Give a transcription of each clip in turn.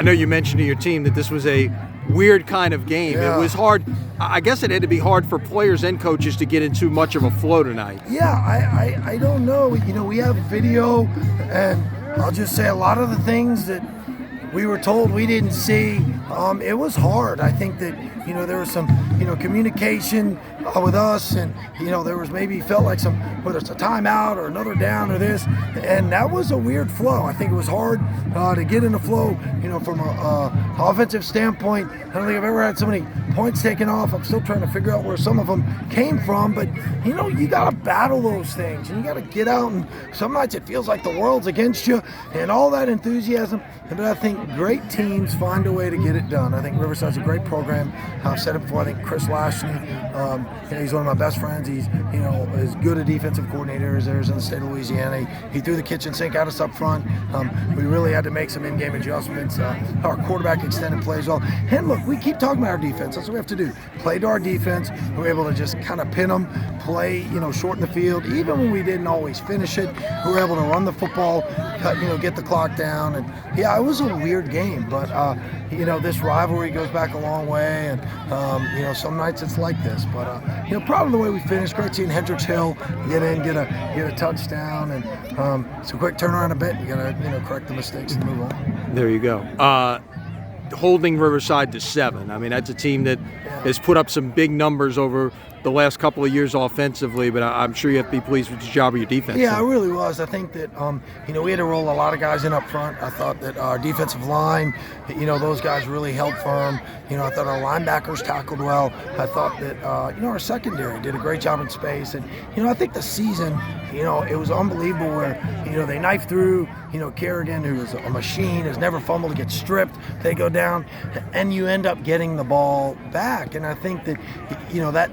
I know you mentioned to your team that this was a weird kind of game. Yeah. It was hard. I guess it had to be hard for players and coaches to get into much of a flow tonight. Yeah, I don't know. We have video, and I'll just say a lot of the things that we were told we didn't see. It was hard. I think that there was some communication with us, and there was maybe felt like some, whether it's a timeout or another down or this, and that was a weird flow. I think it was hard to get in the flow. From a offensive standpoint, I don't think I've ever had so many points taken off. I'm still trying to figure out where some of them came from, but you got to battle those things, and you got to get out. And some nights it feels like the world's against you, and all that enthusiasm. But I think great teams find a way to get it done. I think Riverside's a great program. I've said it before. I think Chris Lashley, he's one of my best friends. He's as good a defensive coordinator as there is in the state of Louisiana. He threw the kitchen sink at us up front. We really had to make some in-game adjustments. Our quarterback extended plays well. And look, we keep talking about our defense. That's what we have to do. Play to our defense. We're able to just kind of pin them, play, shorten the field. Even when we didn't always finish it, we were able to run the football, get the clock down. And yeah, it was a weird game, but this rivalry goes back a long way, and some nights it's like this. But proud of the way we finished. Great seeing Hendricks Hill get a touchdown, and it's a quick turnaround a bit. You gotta correct the mistakes and move on. There you go. Holding Riverside to 7. I mean, that's a team that has put up some big numbers over the last couple of years offensively, but I'm sure you have to be pleased with the job of your defense. Yeah, I really was. I think that, we had to roll a lot of guys in up front. I thought that our defensive line, those guys really held firm. I thought our linebackers tackled well. I thought that, our secondary did a great job in space. And, I think the season, it was unbelievable where, they knifed through, Kerrigan, who is a machine, has never fumbled, gets stripped. They go down, and you end up getting the ball back. And I think that,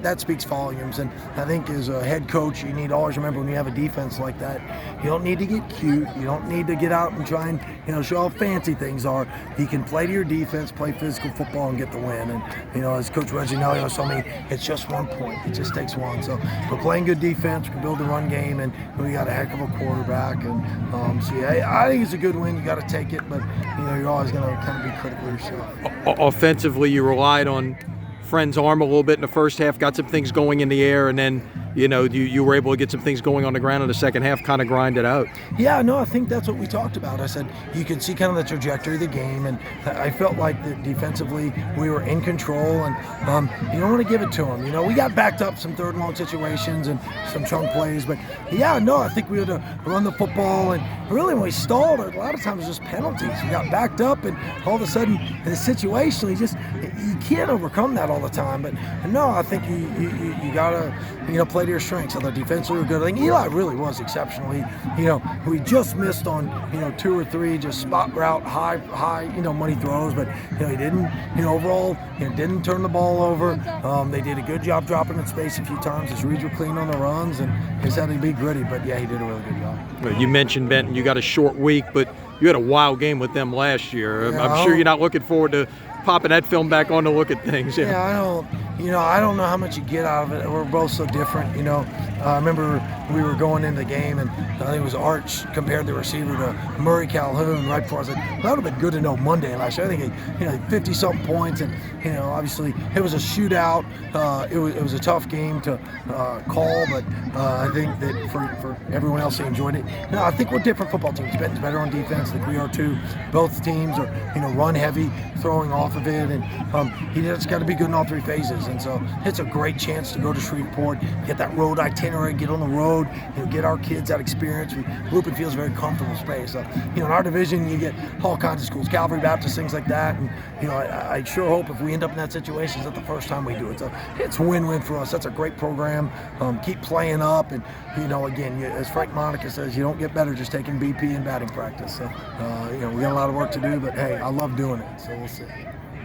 that speaks volumes. And I think as a head coach, you need to always remember when you have a defense like that, you don't need to get cute. You don't need to get out and try and, show how fancy things are. You can play to your defense, play physical football, and get the win. And, as Coach Reginelli was telling me, it's just 1 point. It just takes one. So we're playing good defense. We can build the run game, and we got a heck of a quarterback. And so, yeah, I think it's a good win. You got to take it, but, you're always going to kind of be critical of yourself. Offensively, you relied on Friend's arm a little bit in the first half, got some things going in the air, and then you were able to get some things going on the ground in the second half, kind of grind it out. Yeah, no, I think that's what we talked about. I said you could see kind of the trajectory of the game, and I felt like that defensively we were in control, and you don't want to give it to them. We got backed up some third and long situations and some chunk plays, but yeah, no, I think we had to run the football, and really when we stalled, a lot of times it was just penalties. We got backed up, and all of a sudden in the situation, you can't overcome that all the time. But no, I think you gotta play to your strengths. So the defensively were good. I think Eli really was exceptional. We just missed on 2 or 3 just spot route high money throws, but he didn't overall didn't turn the ball over. They did a good job dropping in space a few times. His reads were clean on the runs, and he's had to be gritty. But yeah, he did a really good job. Well, you mentioned Benton. You got a short week, but you had a wild game with them last year. Yeah, I'm sure you're not looking forward to popping that film back on to look at things. Yeah, I don't know how much you get out of it. We're both so different, I remember we were going into the game, and I think it was Arch compared the receiver to Murray Calhoun right before. I said, that would have been good to know Monday last year. I think he 50-something points, and obviously it was a shootout. It was a tough game to call, but I think that for everyone else, they enjoyed it. I think we're different football teams. Benton's better on defense. I think we are too. Both teams are run heavy, throwing off of it, and he just got to be good in all 3 phases. And so it's a great chance to go to Shreveport, get that road itinerary, get on the road, get our kids that experience. Lupin feels a very comfortable space. So, in our division, you get all kinds of schools, Calvary Baptist, things like that. And, I sure hope if we end up in that situation, it's not the first time we do it. So it's a win-win for us. That's a great program. Keep playing up. And, again, as Frank Monica says, you don't get better just taking BP and batting practice. So, we got a lot of work to do, but, hey, I love doing it. So we'll see.